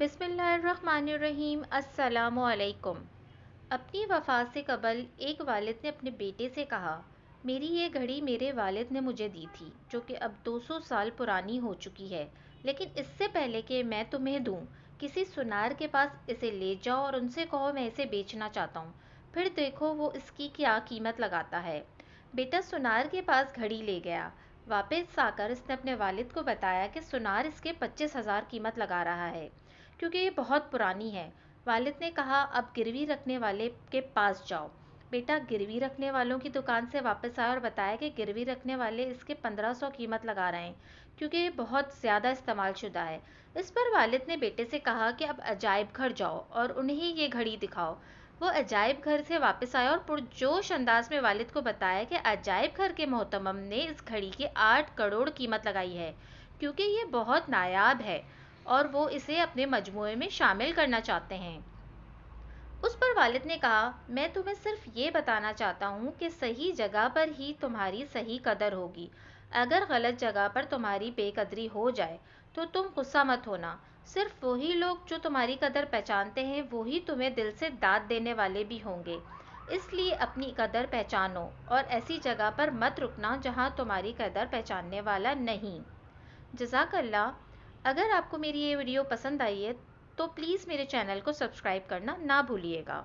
بسم اللہ الرحمن الرحیم۔ السلام علیکم۔ اپنی وفات سے قبل ایک والد نے اپنے بیٹے سے کہا، میری یہ گھڑی میرے والد نے مجھے دی تھی جو کہ اب 200 سال پرانی ہو چکی ہے، لیکن اس سے پہلے کہ میں تمہیں دوں، کسی سنار کے پاس اسے لے جاؤ اور ان سے کہو میں اسے بیچنا چاہتا ہوں، پھر دیکھو وہ اس کی کیا قیمت لگاتا ہے۔ بیٹا سنار کے پاس گھڑی لے گیا۔ واپس آ کر اس نے اپنے والد کو بتایا کہ سنار اس کے 25,000 قیمت لگا رہا ہے کیونکہ یہ بہت پرانی ہے۔ والد نے کہا، اب گروی رکھنے والے کے پاس جاؤ۔ بیٹا گروی رکھنے والوں کی دکان سے واپس آیا اور بتایا کہ گروی رکھنے والے اس کے 1500 قیمت لگا رہے ہیں کیونکہ یہ بہت زیادہ استعمال شدہ ہے۔ اس پر والد نے بیٹے سے کہا کہ اب عجائب گھر جاؤ اور انہیں یہ گھڑی دکھاؤ۔ وہ عجائب گھر سے واپس آیا اور پرجوش انداز میں والد کو بتایا کہ عجائب گھر کے محتمم نے اس گھڑی کی 8 کروڑ قیمت لگائی ہے کیونکہ یہ بہت نایاب ہے اور وہ اسے اپنے مجموعے میں شامل کرنا چاہتے ہیں۔ اس پر والد نے کہا، میں تمہیں صرف یہ بتانا چاہتا ہوں کہ صحیح جگہ پر ہی تمہاری صحیح قدر ہوگی۔ اگر غلط جگہ پر تمہاری بے قدری ہو جائے تو تم غصہ مت ہونا۔ صرف وہی لوگ جو تمہاری قدر پہچانتے ہیں وہی تمہیں دل سے داد دینے والے بھی ہوں گے۔ اس لیے اپنی قدر پہچانو اور ایسی جگہ پر مت رکنا جہاں تمہاری قدر پہچاننے والا نہیں۔ جزاک اللہ۔ اگر آپ کو میری یہ ویڈیو پسند آئی ہے تو پلیز میرے چینل کو سبسکرائب کرنا نہ بھولیے گا۔